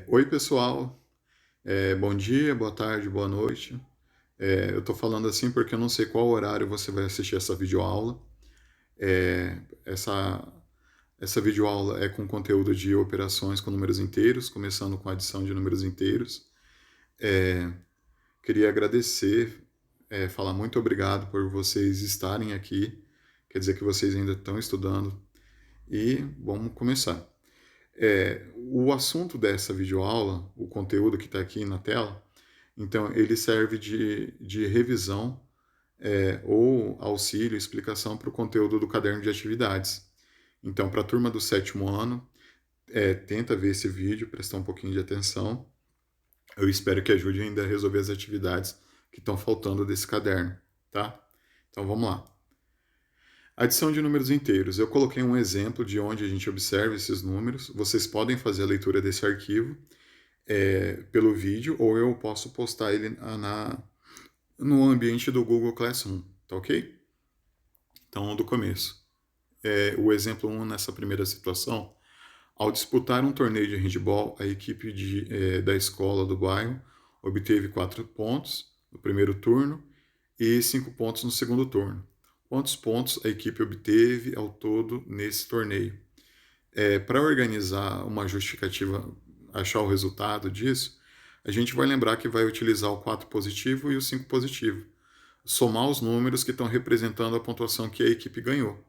Oi, pessoal. Bom dia, boa tarde, boa noite. Eu estou falando assim porque eu não sei qual horário você vai assistir essa videoaula. É, essa, essa videoaula é com conteúdo de operações com números inteiros, começando com a adição de números inteiros. É, Queria agradecer, falar muito obrigado por vocês estarem aqui. Quer dizer que vocês ainda estão estudando. E vamos começar. O assunto dessa videoaula, o conteúdo que está aqui na tela, então ele serve de revisão ou auxílio, explicação para o conteúdo do caderno de atividades. Então, para a turma do sétimo ano, tenta ver esse vídeo, prestar um pouquinho de atenção. Eu espero que ajude ainda a resolver as atividades que estão faltando desse caderno, tá? Então, vamos lá. Adição de números inteiros. Eu coloquei um exemplo de onde a gente observa esses números. Vocês podem fazer a leitura desse arquivo pelo vídeo, ou eu posso postar ele no ambiente do Google Classroom, tá ok? Então, do começo. O exemplo 1 nessa primeira situação, ao disputar um torneio de handebol, a equipe da escola do bairro obteve 4 pontos no primeiro turno e 5 pontos no segundo turno. Quantos pontos a equipe obteve ao todo nesse torneio? Para organizar uma justificativa, achar o resultado disso, a gente vai lembrar que vai utilizar o 4 positivo e o 5 positivo. Somar os números que estão representando a pontuação que a equipe ganhou.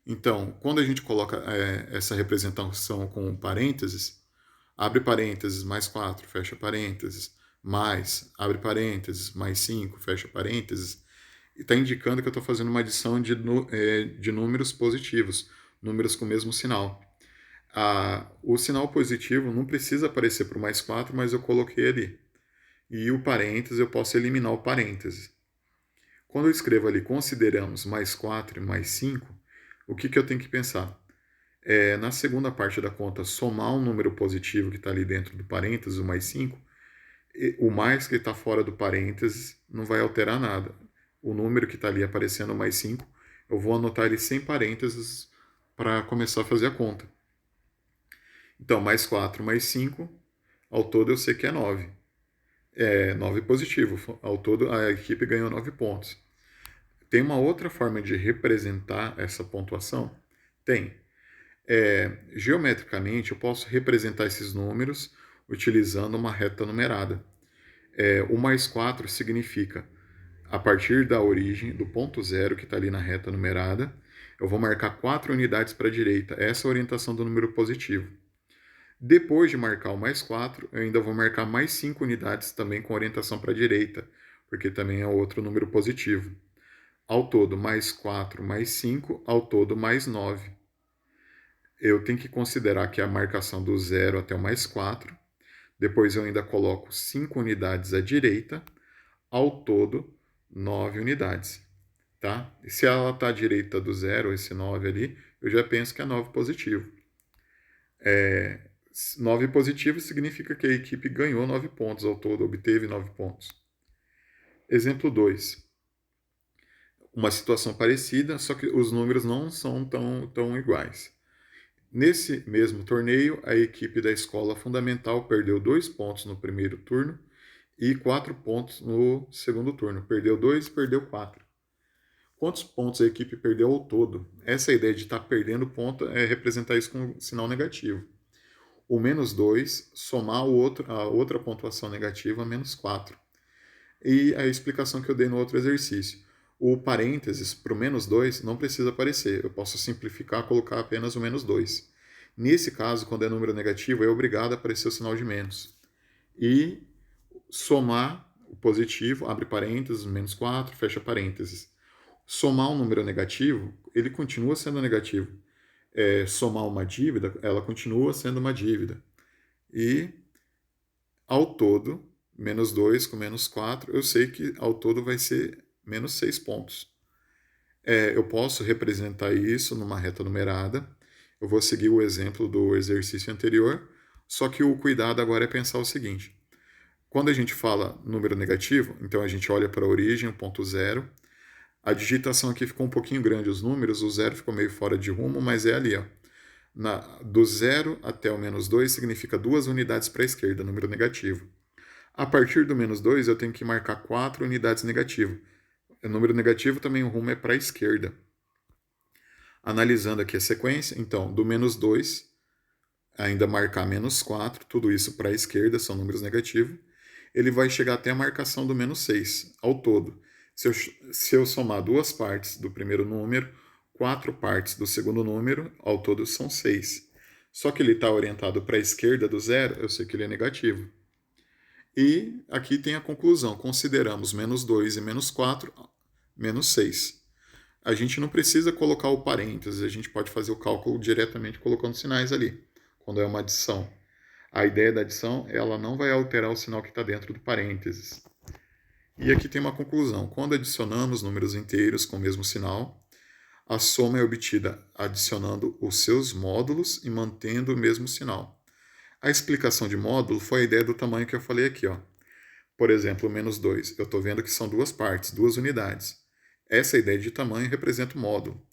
Então, quando a gente coloca essa representação com parênteses, abre parênteses, mais 4, fecha parênteses, mais, abre parênteses, mais 5, fecha parênteses, e está indicando que eu estou fazendo uma adição de números positivos, números com o mesmo sinal. O sinal positivo não precisa aparecer para o mais 4, mas eu coloquei ali. E o parênteses, eu posso eliminar o parênteses. Quando eu escrevo ali, consideramos mais 4 e mais 5, o que eu tenho que pensar? Na segunda parte da conta, somar um número positivo que está ali dentro do parênteses, o mais 5, o mais que está fora do parênteses não vai alterar nada. O número que está ali aparecendo, o mais 5, eu vou anotar ele sem parênteses para começar a fazer a conta. Então, mais 4 mais 5, ao todo eu sei que é 9. 9 positivo. Ao todo a equipe ganhou 9 pontos. Tem uma outra forma de representar essa pontuação? Tem. Geometricamente, eu posso representar esses números utilizando uma reta numerada. O mais 4 significa, a partir da origem, do ponto zero que está ali na reta numerada, eu vou marcar 4 unidades para a direita. Essa é a orientação do número positivo. Depois de marcar o mais 4, eu ainda vou marcar mais 5 unidades também com orientação para a direita, porque também é outro número positivo. Ao todo, mais 4 mais 5, ao todo, mais 9. Eu tenho que considerar que a marcação do zero até o mais 4. Depois eu ainda coloco 5 unidades à direita, ao todo 9 unidades. Tá? E se ela está à direita do zero, esse 9 ali, eu já penso que é 9 positivo. 9 positivo significa que a equipe ganhou 9 pontos ao todo, obteve 9 pontos. Exemplo 2. Uma situação parecida, só que os números não são tão iguais. Nesse mesmo torneio, a equipe da escola fundamental perdeu 2 pontos no primeiro turno e 4 pontos no segundo turno. Perdeu 2 e perdeu 4. Quantos pontos a equipe perdeu ao todo? Essa ideia de estar perdendo ponto é representar isso com um sinal negativo. O menos 2 somar a outra pontuação negativa, menos 4. E a explicação que eu dei no outro exercício. O parênteses para o menos 2 não precisa aparecer. Eu posso simplificar, colocar apenas o menos 2. Nesse caso, quando é número negativo, é obrigado a aparecer o sinal de menos. E somar o positivo, abre parênteses, menos 4, fecha parênteses. Somar um número negativo, ele continua sendo negativo. Somar uma dívida, ela continua sendo uma dívida. E, ao todo, menos 2 com menos 4, eu sei que ao todo vai ser menos 6 pontos. Eu posso representar isso numa reta numerada. Eu vou seguir o exemplo do exercício anterior, só que o cuidado agora é pensar o seguinte. Quando a gente fala número negativo, então a gente olha para a origem, o ponto zero. A digitação aqui ficou um pouquinho grande, os números, o zero ficou meio fora de rumo, mas é ali, ó. Do 0 até o menos 2 significa 2 unidades para a esquerda, número negativo. A partir do menos 2, eu tenho que marcar 4 unidades negativo. O número negativo também o rumo é para a esquerda. Analisando aqui a sequência, então, do menos 2, ainda marcar menos 4, tudo isso para a esquerda, são números negativos, ele vai chegar até a marcação do menos 6, ao todo. Se eu somar duas partes do primeiro número, 4 partes do segundo número, ao todo são 6. Só que ele está orientado para a esquerda do zero, eu sei que ele é negativo. E aqui tem a conclusão, consideramos menos 2 e menos 4, menos 6. A gente não precisa colocar o parênteses, a gente pode fazer o cálculo diretamente colocando sinais ali, quando é uma adição. A ideia da adição, ela não vai alterar o sinal que está dentro do parênteses. E aqui tem uma conclusão. Quando adicionamos números inteiros com o mesmo sinal, a soma é obtida adicionando os seus módulos e mantendo o mesmo sinal. A explicação de módulo foi a ideia do tamanho que eu falei aqui. Ó. Por exemplo, o menos 2. Eu estou vendo que são duas partes, duas unidades. Essa ideia de tamanho representa o módulo.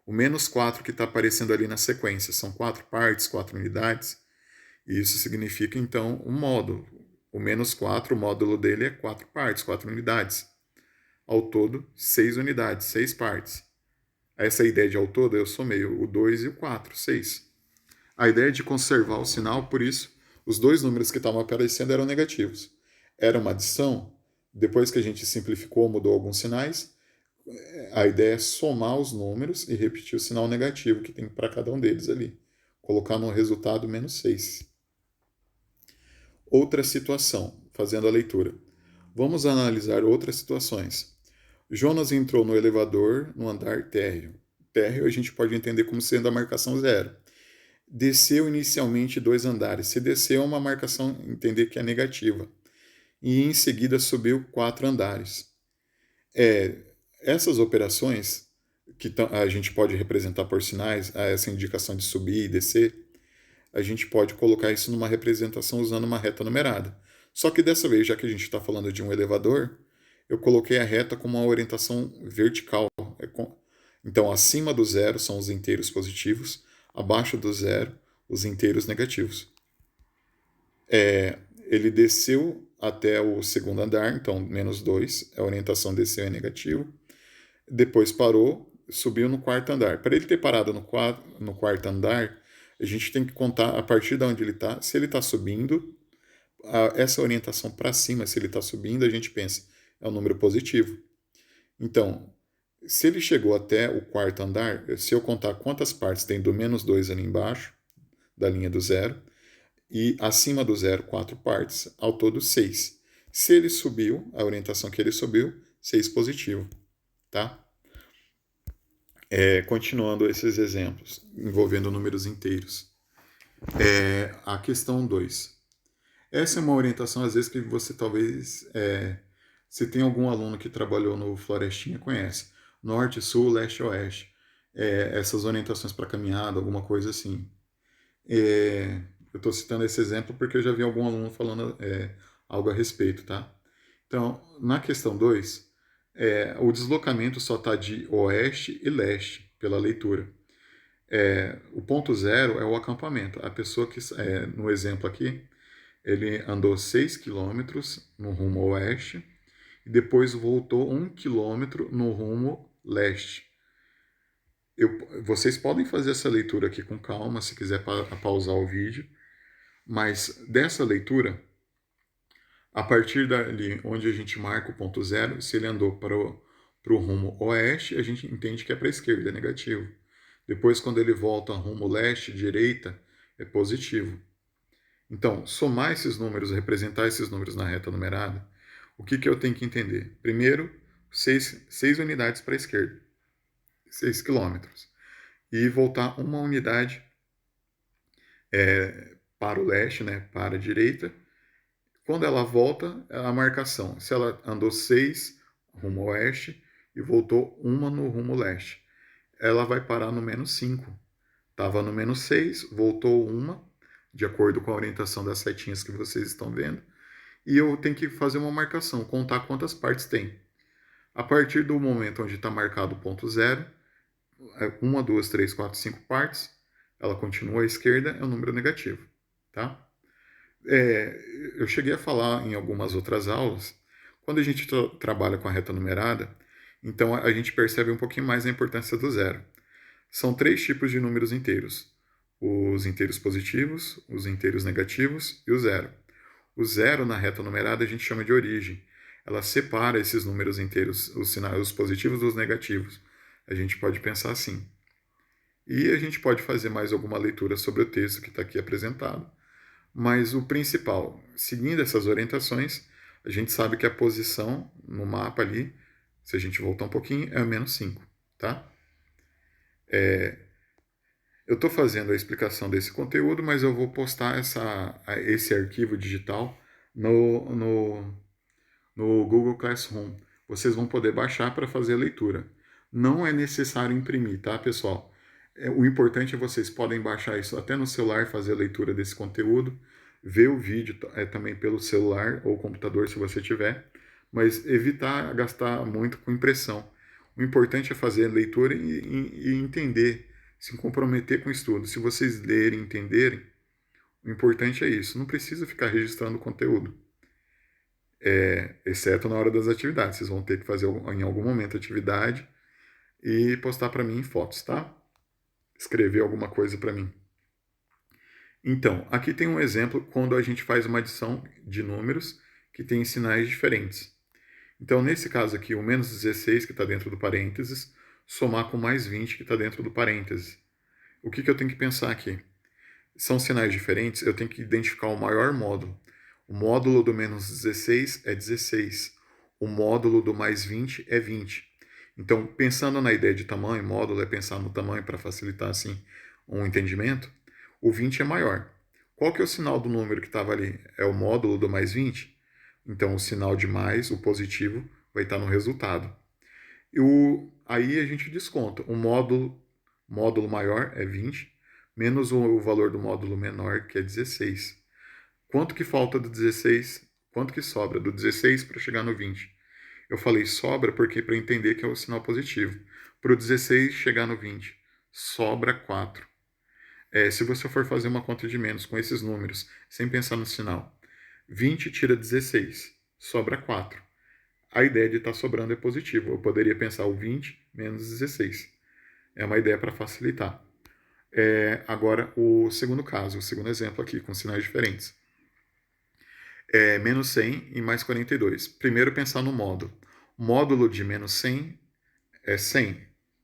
O menos 4 que está aparecendo ali na sequência são 4 partes, 4 unidades. E isso significa, então, um módulo. O menos 4, o módulo dele é 4 partes, 4 unidades. Ao todo, 6 unidades, 6 partes. Essa ideia de ao todo, eu somei o 2 e o 4, 6. A ideia é de conservar o sinal, por isso, os dois números que estavam aparecendo eram negativos. Era uma adição, depois que a gente simplificou, mudou alguns sinais, a ideia é somar os números e repetir o sinal negativo que tem para cada um deles ali. Colocar no resultado menos 6. Outra situação, fazendo a leitura. Vamos analisar outras situações. Jonas entrou no elevador no andar térreo. Térreo a gente pode entender como sendo a marcação 0. Desceu inicialmente 2 andares. Se desceu, é uma marcação, entender que é negativa. E em seguida subiu 4 andares. Essas operações, que a gente pode representar por sinais, essa indicação de subir e descer, a gente pode colocar isso numa representação usando uma reta numerada. Só que dessa vez, já que a gente está falando de um elevador, eu coloquei a reta com uma orientação vertical. Então, acima do zero são os inteiros positivos, abaixo do zero, os inteiros negativos. Ele desceu até o segundo andar, então menos 2, a orientação desceu é negativo. Depois parou, subiu no quarto andar. Para ele ter parado no quarto andar, a gente tem que contar a partir de onde ele está. Se ele está subindo, essa orientação para cima, se ele está subindo, a gente pensa, é um número positivo. Então, se ele chegou até o quarto andar, se eu contar quantas partes tem do menos 2 ali embaixo, da linha do zero, e acima do zero, 4 partes, ao todo 6. Se ele subiu, a orientação que ele subiu, 6 positivo. Tá? Continuando esses exemplos, envolvendo números inteiros. A questão 2. Essa é uma orientação, às vezes, que você talvez, se tem algum aluno que trabalhou no Florestinha, conhece. Norte, sul, leste, oeste. Essas orientações para caminhada, alguma coisa assim. Eu estou citando esse exemplo porque eu já vi algum aluno falando algo a respeito, tá? Então, na questão 2, o deslocamento só está de oeste e leste, pela leitura. O ponto 0 é o acampamento. A pessoa que, no exemplo aqui, ele andou 6 quilômetros no rumo oeste e depois voltou 1 quilômetro no rumo leste. Vocês podem fazer essa leitura aqui com calma, se quiser pausar o vídeo, mas dessa leitura, a partir dali onde a gente marca o ponto 0, se ele andou para o rumo oeste, a gente entende que é para a esquerda, é negativo. Depois, quando ele volta rumo leste, direita, é positivo. Então, somar esses números, representar esses números na reta numerada, o que eu tenho que entender? Primeiro, 6 unidades para a esquerda, 6 quilômetros. E voltar uma unidade para o leste, né, para a direita. Quando ela volta, a marcação. Se ela andou 6 rumo oeste e voltou uma no rumo leste, ela vai parar no menos 5. Estava no menos 6, voltou uma, de acordo com a orientação das setinhas que vocês estão vendo, e eu tenho que fazer uma marcação, contar quantas partes tem. A partir do momento onde está marcado o ponto 0, 1, 2, 3, 4, 5 partes, ela continua à esquerda, é um número negativo, tá? Eu cheguei a falar em algumas outras aulas, quando a gente trabalha com a reta numerada, então a gente percebe um pouquinho mais a importância do zero. São três tipos de números inteiros: os inteiros positivos, os inteiros negativos e o zero. O zero na reta numerada a gente chama de origem. Ela separa esses números inteiros, os sinais, os positivos dos negativos. A gente pode pensar assim. E a gente pode fazer mais alguma leitura sobre o texto que está aqui apresentado. Mas o principal, seguindo essas orientações, a gente sabe que a posição no mapa ali, se a gente voltar um pouquinho, é o -5, tá? Eu estou fazendo a explicação desse conteúdo, mas eu vou postar esse arquivo digital no Google Classroom. Vocês vão poder baixar para fazer a leitura. Não é necessário imprimir, tá, pessoal? O importante é vocês podem baixar isso até no celular, fazer a leitura desse conteúdo, ver o vídeo também pelo celular ou computador, se você tiver, mas evitar gastar muito com impressão. O importante é fazer a leitura e entender, se comprometer com o estudo. Se vocês lerem e entenderem, o importante é isso. Não precisa ficar registrando o conteúdo. Exceto na hora das atividades. Vocês vão ter que fazer em algum momento atividade e postar para mim em fotos, tá? Escrever alguma coisa para mim. Então, aqui tem um exemplo quando a gente faz uma adição de números que tem sinais diferentes. Então, nesse caso aqui, o -16, que está dentro do parênteses, somar com mais 20, que está dentro do parênteses. O que eu tenho que pensar aqui? São sinais diferentes, eu tenho que identificar o maior módulo. O módulo do -16 é 16. O módulo do mais 20 é 20. Então, pensando na ideia de tamanho, módulo é pensar no tamanho para facilitar assim um entendimento, o 20 é maior. Qual que é o sinal do número que estava ali? É o módulo do mais 20? Então, o sinal de mais, o positivo, vai estar no resultado. Aí a gente desconta. O módulo maior é 20, menos o valor do módulo menor, que é 16. Quanto que falta do 16? Quanto que sobra do 16 para chegar no 20? Eu falei sobra porque para entender que é o sinal positivo. Para o 16 chegar no 20, sobra 4. Se você for fazer uma conta de menos com esses números, sem pensar no sinal, 20 tira 16, sobra 4. A ideia de estar sobrando é positivo. Eu poderia pensar o 20 menos 16. É uma ideia para facilitar. Agora, o segundo caso, o segundo exemplo aqui, com sinais diferentes. Menos 100 e mais 42. Primeiro, pensar no módulo. O módulo de menos 100 é 100.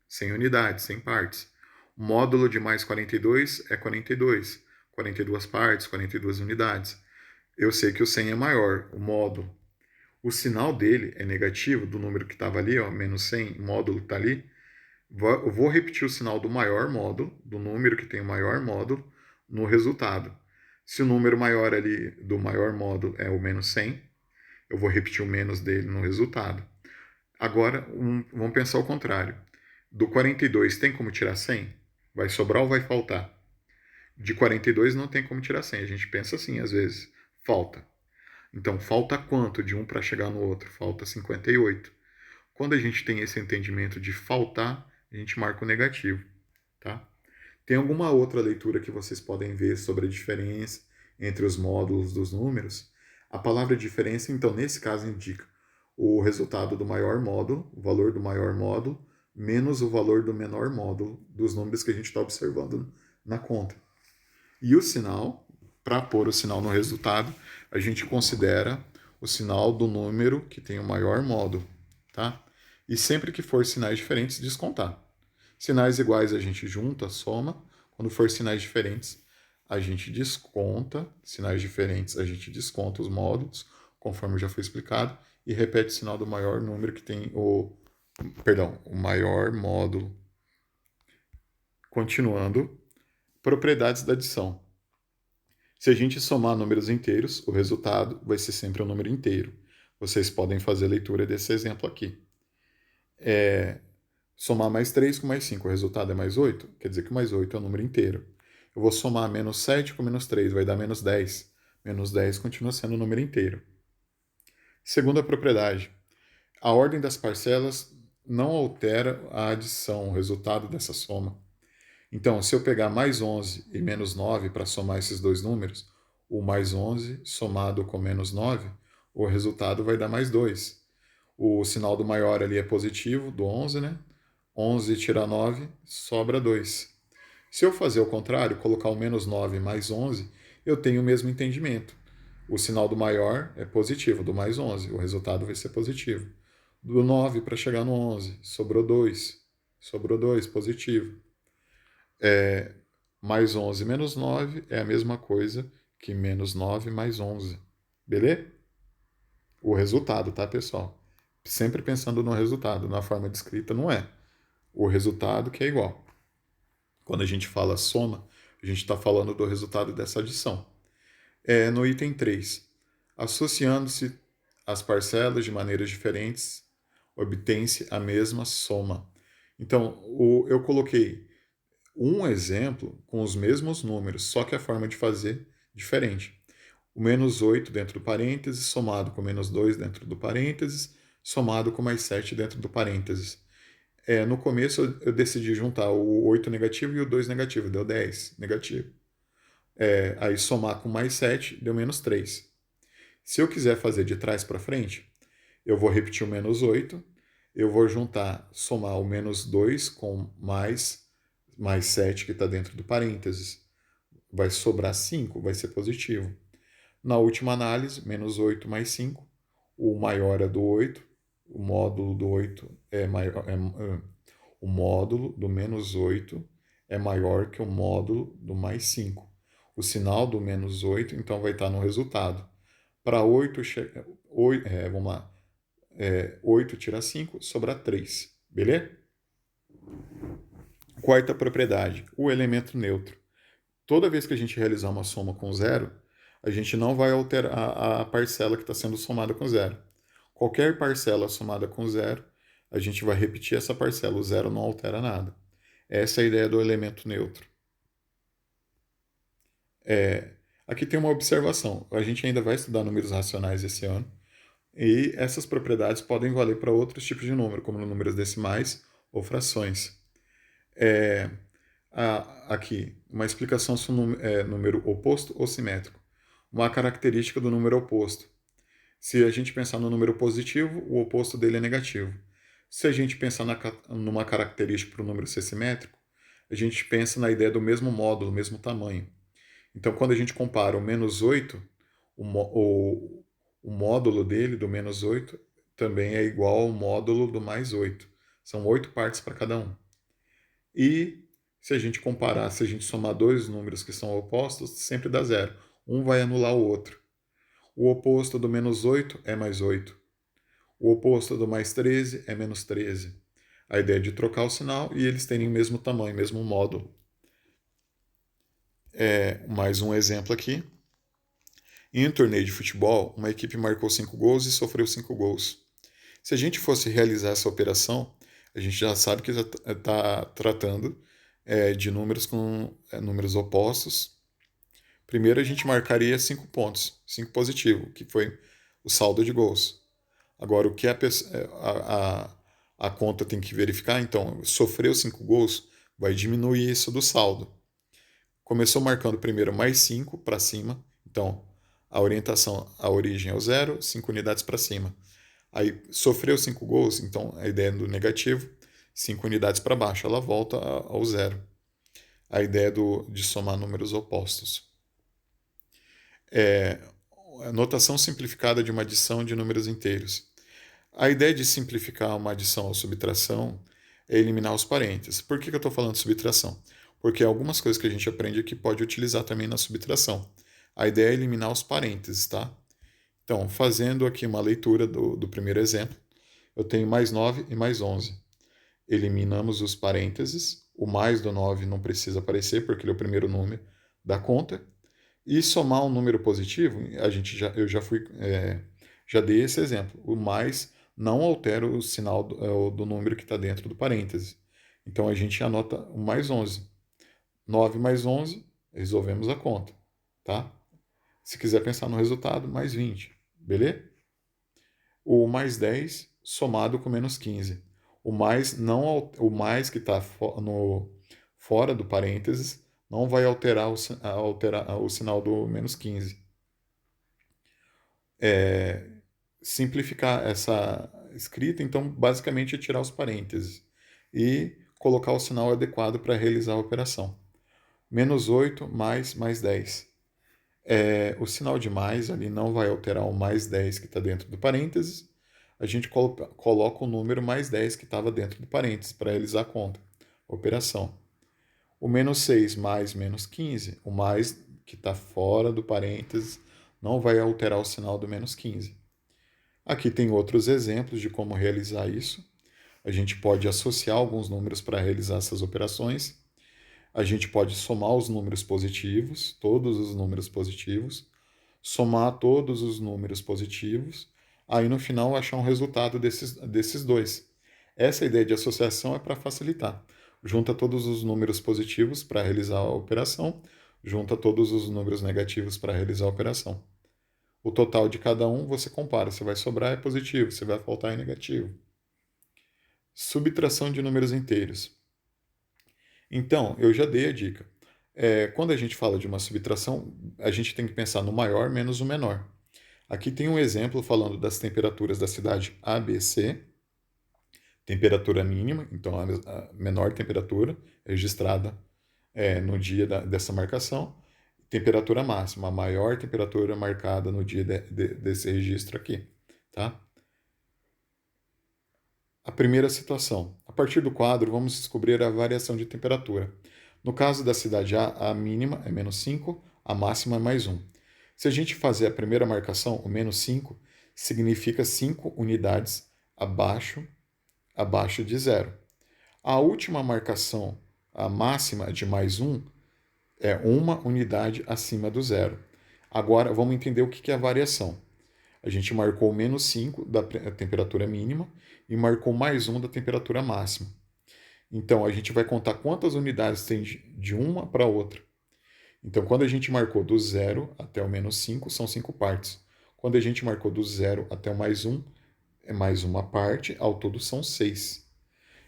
100 unidades, 100 partes. O módulo de mais 42 é 42. 42 partes, 42 unidades. Eu sei que o 100 é maior, o módulo. O sinal dele é negativo, do número que estava ali, ó, menos 100, módulo que está ali. Eu vou repetir o sinal do maior módulo, do número que tem o maior módulo, no resultado. Se o número maior ali do maior módulo é o menos 100, eu vou repetir o menos dele no resultado. Agora, vamos pensar o contrário. Do 42 tem como tirar 100? Vai sobrar ou vai faltar? De 42 não tem como tirar 100. A gente pensa assim às vezes. Falta. Então, falta quanto de um para chegar no outro? Falta 58. Quando a gente tem esse entendimento de faltar, a gente marca o negativo, tá? Tem alguma outra leitura que vocês podem ver sobre a diferença entre os módulos dos números? A palavra diferença, então, nesse caso, indica o resultado do maior módulo, o valor do maior módulo, menos o valor do menor módulo dos números que a gente está observando na conta. E o sinal, para pôr o sinal no resultado, a gente considera o sinal do número que tem o maior módulo, tá? E sempre que for sinais diferentes, descontar. Sinais iguais a gente junta, soma. Quando for sinais diferentes, a gente desconta. Sinais diferentes, a gente desconta os módulos, conforme já foi explicado, e repete o sinal do maior número que tem o maior módulo. Continuando, propriedades da adição. Se a gente somar números inteiros, o resultado vai ser sempre um número inteiro. Vocês podem fazer a leitura desse exemplo aqui. Somar mais 3 com mais 5, o resultado é mais 8? Quer dizer que mais 8 é um número inteiro. Eu vou somar menos 7 com menos 3, vai dar menos 10. Menos 10 continua sendo um número inteiro. Segunda propriedade. A ordem das parcelas não altera a adição, o resultado dessa soma. Então, se eu pegar mais 11 e menos 9 para somar esses dois números, o mais 11 somado com menos 9, o resultado vai dar mais 2. O sinal do maior ali é positivo, do 11, né? 11 tira 9, sobra 2. Se eu fazer o contrário, colocar o menos 9 mais 11, eu tenho o mesmo entendimento. O sinal do maior é positivo, do mais 11, o resultado vai ser positivo. Do 9 para chegar no 11, sobrou 2. Sobrou 2, positivo. Mais 11 menos 9 é a mesma coisa que menos 9 mais 11. Beleza? O resultado, tá, pessoal? Sempre pensando no resultado. Na forma de escrita, não é. O resultado que é igual. Quando a gente fala soma, a gente está falando do resultado dessa adição. No item 3, associando-se as parcelas de maneiras diferentes, obtém-se a mesma soma. Então, eu coloquei um exemplo com os mesmos números, só que a forma de fazer diferente. O menos 8 dentro do parênteses, somado com menos 2 dentro do parênteses, somado com mais 7 dentro do parênteses. No começo eu decidi juntar o 8 negativo e o 2 negativo, deu 10 negativo. Aí somar com mais 7 deu menos 3. Se eu quiser fazer de trás para frente, eu vou repetir o menos 8, eu vou juntar, somar o menos 2 com mais 7 que está dentro do parênteses. Vai sobrar 5, vai ser positivo. Na última análise, menos 8 mais 5, o maior é do 8, o módulo do 8 é maior, o módulo do menos 8 é maior que o módulo do mais 5. O sinal do menos 8, então, vai estar no resultado. Para 8, vamos lá, 8 tira 5, sobra 3, beleza? Quarta propriedade, o elemento neutro. Toda vez que a gente realizar uma soma com zero, a gente não vai alterar a parcela que está sendo somada com zero. Qualquer parcela somada com zero, a gente vai repetir essa parcela. O zero não altera nada. Essa é a ideia do elemento neutro. Aqui tem uma observação. A gente ainda vai estudar números racionais esse ano. E essas propriedades podem valer para outros tipos de número, como números decimais ou frações. Aqui, uma explicação sobre número oposto ou simétrico. Uma característica do número oposto. Se a gente pensar no número positivo, o oposto dele é negativo. Se a gente pensar numa característica para o número ser simétrico, a gente pensa na ideia do mesmo módulo, mesmo tamanho. Então, quando a gente compara o menos 8, o módulo dele, do menos 8, também é igual ao módulo do mais 8. São 8 partes para cada um. E se a gente comparar, se a gente somar dois números que são opostos, sempre dá zero. Um vai anular o outro. O oposto do menos 8 é mais 8. O oposto do mais 13 é menos 13. A ideia é de trocar o sinal e eles terem o mesmo tamanho, mesmo módulo. Mais um exemplo aqui. Em um torneio de futebol, uma equipe marcou 5 gols e sofreu 5 gols. Se a gente fosse realizar essa operação, a gente já sabe que está tratando de números com números opostos. Primeiro a gente marcaria 5 pontos, 5 positivo, que foi o saldo de gols. Agora, o que a conta tem que verificar, então, sofreu 5 gols, vai diminuir isso do saldo. Começou marcando primeiro mais 5 para cima, então a orientação, a origem é o 0, 5 unidades para cima. Aí sofreu 5 gols, então a ideia do negativo, 5 unidades para baixo, ela volta ao 0. A ideia de somar números opostos. A notação simplificada de uma adição de números inteiros. A ideia de simplificar uma adição ou subtração é eliminar os parênteses. Por que eu estou falando de subtração? Porque algumas coisas que a gente aprende aqui pode utilizar também na subtração. A ideia é eliminar os parênteses, tá? Então, fazendo aqui uma leitura do primeiro exemplo, eu tenho mais 9 e mais 11. Eliminamos os parênteses, o mais do 9 não precisa aparecer, porque ele é o primeiro número da conta. E somar um número positivo, eu já dei esse exemplo. O mais não altera o sinal do número que está dentro do parêntese. Então, a gente anota o mais 11. 9 mais 11, resolvemos a conta, tá? Se quiser pensar no resultado, mais 20, beleza? O mais 10 somado com menos 15. O mais que está fora do parênteses, não vai alterar o sinal do menos 15. Simplificar essa escrita, então, basicamente é tirar os parênteses e colocar o sinal adequado para realizar a operação. Menos 8 mais 10. O sinal de mais ali não vai alterar o mais 10 que está dentro do parênteses. A gente coloca o número mais 10 que estava dentro do parênteses para realizar a conta, a operação. O menos 6 mais menos 15, o mais que está fora do parênteses, não vai alterar o sinal do menos 15. Aqui tem outros exemplos de como realizar isso. A gente pode associar alguns números para realizar essas operações. A gente pode somar os números positivos, todos os números positivos, somar todos os números positivos, aí no final achar um resultado desses dois. Essa ideia de associação é para facilitar. Junta todos os números positivos para realizar a operação, junta todos os números negativos para realizar a operação. O total de cada um você compara, se vai sobrar é positivo, se vai faltar é negativo. Subtração de números inteiros. Então, eu já dei a dica. Quando a gente fala de uma subtração, a gente tem que pensar no maior menos o menor. Aqui tem um exemplo falando das temperaturas da cidade ABC. Temperatura mínima, então a menor temperatura registrada no dia dessa marcação. Temperatura máxima, a maior temperatura marcada no dia desse registro aqui. Tá? A primeira situação. A partir do quadro, vamos descobrir a variação de temperatura. No caso da cidade A, a mínima é menos 5, a máxima é mais 1. Se a gente fazer a primeira marcação, o menos 5, significa 5 unidades abaixo de zero. A última marcação, a máxima de mais 1, é uma unidade acima do zero. Agora, vamos entender o que é a variação. A gente marcou menos 5 da temperatura mínima e marcou mais 1 da temperatura máxima. Então, a gente vai contar quantas unidades tem de uma para outra. Então, quando a gente marcou do 0 até o menos 5, são 5 partes. Quando a gente marcou do 0 até o mais 1, é mais uma parte, ao todo são 6.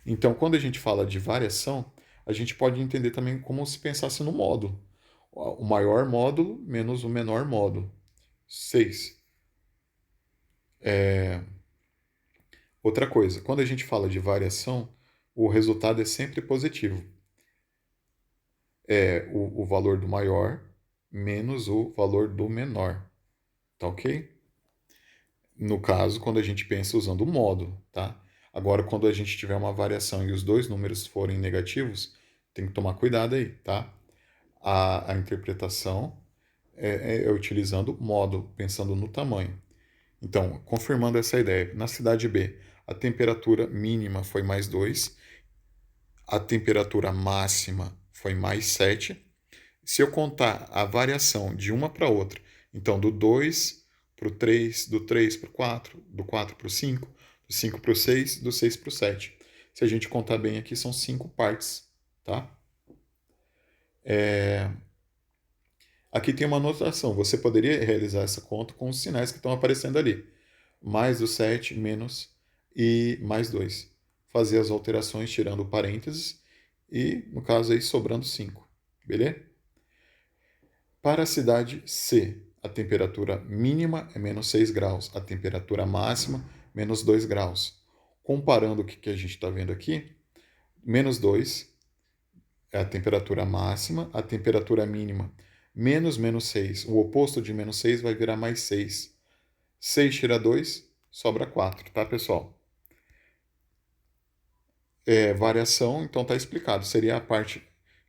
Então, quando a gente fala de variação, a gente pode entender também como se pensasse no módulo. O maior módulo menos o menor módulo. 6. Outra coisa, quando a gente fala de variação, o resultado é sempre positivo. É o valor do maior menos o valor do menor. Tá ok? No caso, quando a gente pensa usando o módulo, tá? Agora, quando a gente tiver uma variação e os dois números forem negativos, tem que tomar cuidado aí, tá? A interpretação é utilizando módulo, pensando no tamanho. Então, confirmando essa ideia, na cidade B, a temperatura mínima foi mais 2, a temperatura máxima foi mais 7. Se eu contar a variação de uma para outra, então do 2 para o 3, do 3 para o 4, do 4 para o 5, do 5 para o 6, do 6 para o 7. Se a gente contar bem aqui, são 5 partes, tá? Aqui tem uma anotação. Você poderia realizar essa conta com os sinais que estão aparecendo ali. Mais o 7, menos e mais 2. Fazer as alterações tirando parênteses e, no caso aí, sobrando 5. Beleza? Para a cidade C, a temperatura mínima é menos 6 graus, a temperatura máxima menos 2 graus. Comparando o que a gente está vendo aqui, menos 2 é a temperatura máxima, a temperatura mínima menos 6. O oposto de menos 6 vai virar mais 6. 6 tira 2, sobra 4, tá, pessoal? Variação, então tá explicado. Seria a parte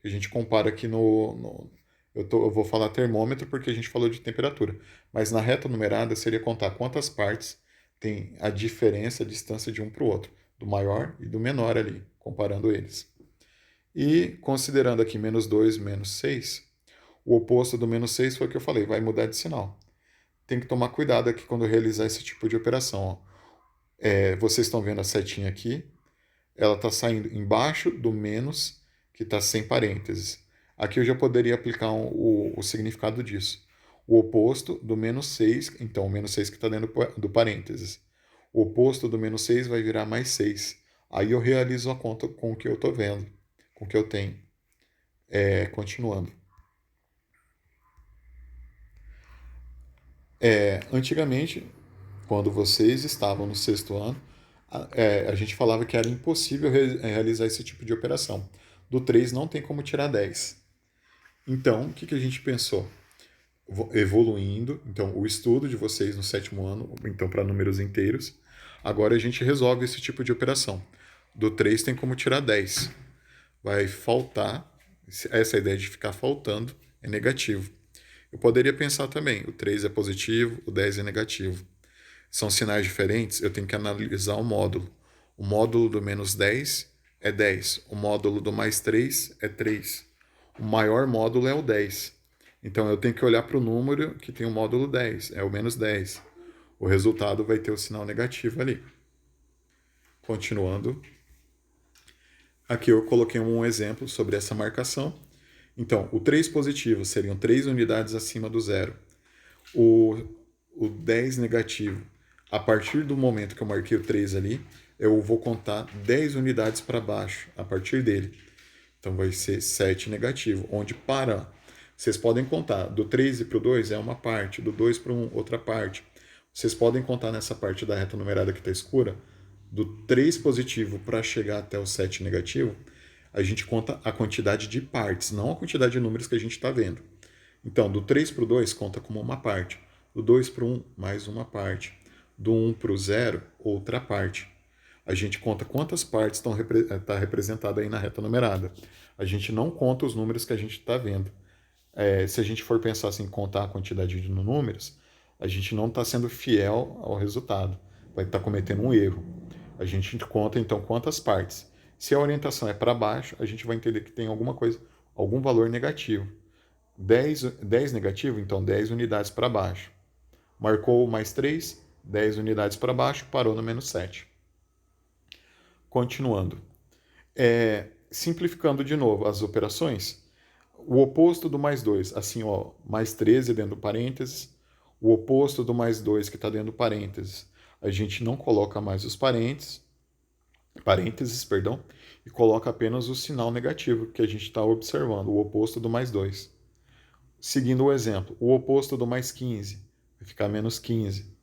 que a gente compara aqui eu vou falar termômetro porque a gente falou de temperatura. Mas na reta numerada seria contar quantas partes tem a diferença, a distância de um para o outro. Do maior e do menor ali, comparando eles. E considerando aqui menos 2, menos 6, o oposto do menos 6 foi o que eu falei, vai mudar de sinal. Tem que tomar cuidado aqui quando realizar esse tipo de operação. Vocês estão vendo a setinha aqui, ela está saindo embaixo do menos, que está sem parênteses. Aqui eu já poderia aplicar o significado disso. O oposto do menos 6, então o menos 6 que está dentro do parênteses. O oposto do menos 6 vai virar mais 6. Aí eu realizo a conta com o que eu estou vendo, com o que eu tenho. Continuando. Antigamente, quando vocês estavam no sexto ano, a gente falava que era impossível realizar esse tipo de operação. Do 3 não tem como tirar 10. Então, o que a gente pensou? Evoluindo, então, o estudo de vocês no sétimo ano, então, para números inteiros, agora a gente resolve esse tipo de operação. Do 3 tem como tirar 10. Vai faltar, essa ideia de ficar faltando é negativo. Eu poderia pensar também, o 3 é positivo, o 10 é negativo. São sinais diferentes, eu tenho que analisar o módulo. O módulo do menos 10 é 10, o módulo do mais 3 é 3. O maior módulo é o 10. Então eu tenho que olhar para o número que tem o módulo 10, é o menos 10. O resultado vai ter o sinal negativo ali. Continuando, aqui eu coloquei um exemplo sobre essa marcação. Então, o 3 positivo seriam 3 unidades acima do zero. O, o 10 negativo, a partir do momento que eu marquei o 3 ali, eu vou contar 10 unidades para baixo, a partir dele. Então vai ser 7 negativo, onde para. Vocês podem contar, do 3 para o 2 é uma parte, do 2 para outra parte. Vocês podem contar nessa parte da reta numerada que está escura, do 3 positivo para chegar até o 7 negativo, a gente conta a quantidade de partes, não a quantidade de números que a gente está vendo. Então, do 3 para o 2 conta como uma parte. Do 2 para o 1, mais uma parte. Do 1 para o 0, outra parte. A gente conta quantas partes estão representadas aí na reta numerada. A gente não conta os números que a gente está vendo. Se a gente for pensar assim, contar a quantidade de números, a gente não está sendo fiel ao resultado. Vai estar cometendo um erro. A gente conta então quantas partes. Se a orientação é para baixo, a gente vai entender que tem alguma coisa, algum valor negativo. 10 negativo, então 10 unidades para baixo. Marcou mais 3, 10 unidades para baixo, parou no menos 7. Continuando. Simplificando de novo as operações, o oposto do mais 2, assim, ó, mais 13 dentro do parênteses, o oposto do mais 2 que está dentro do parênteses, a gente não coloca mais os parênteses, perdão, e coloca apenas o sinal negativo que a gente está observando, o oposto do mais 2. Seguindo o exemplo, o oposto do mais 15 vai ficar menos 15.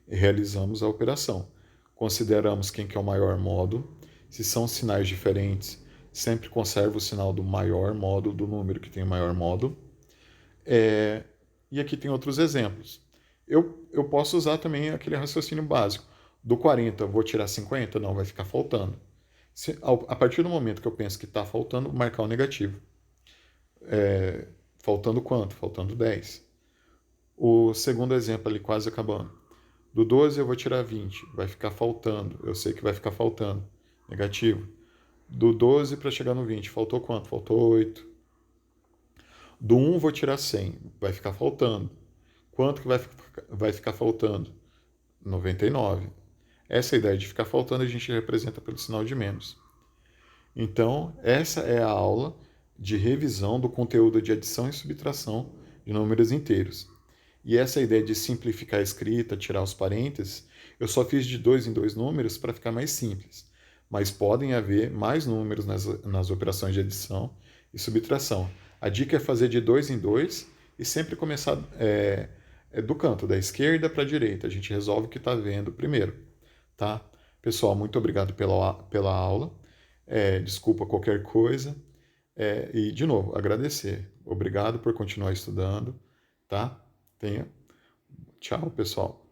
E realizamos a operação. Consideramos quem que é o maior módulo. Se são sinais diferentes, sempre conserva o sinal do maior módulo, do número que tem o maior módulo. E aqui tem outros exemplos. Eu posso usar também aquele raciocínio básico. Do 40, vou tirar 50? Não, vai ficar faltando. A partir do momento que eu penso que está faltando, marcar o negativo. Faltando quanto? Faltando 10. O segundo exemplo ali, quase acabando. Do 12 eu vou tirar 20. Vai ficar faltando. Eu sei que vai ficar faltando. Negativo. Do 12 para chegar no 20, faltou quanto? Faltou 8. Do 1 vou tirar 100. Vai ficar faltando. Quanto que vai ficar faltando? 99. Essa ideia de ficar faltando a gente representa pelo sinal de menos. Então, essa é a aula de revisão do conteúdo de adição e subtração de números inteiros. E essa ideia de simplificar a escrita, tirar os parênteses, eu só fiz de 2 em 2 números para ficar mais simples. Mas podem haver mais números nas operações de adição e subtração. A dica é fazer de 2 em 2 e sempre começar do canto, da esquerda para a direita. A gente resolve o que está vendo primeiro. Tá? Pessoal, muito obrigado pela aula. Desculpa qualquer coisa. E, de novo, agradecer. Obrigado por continuar estudando. Tá? Tchau, pessoal.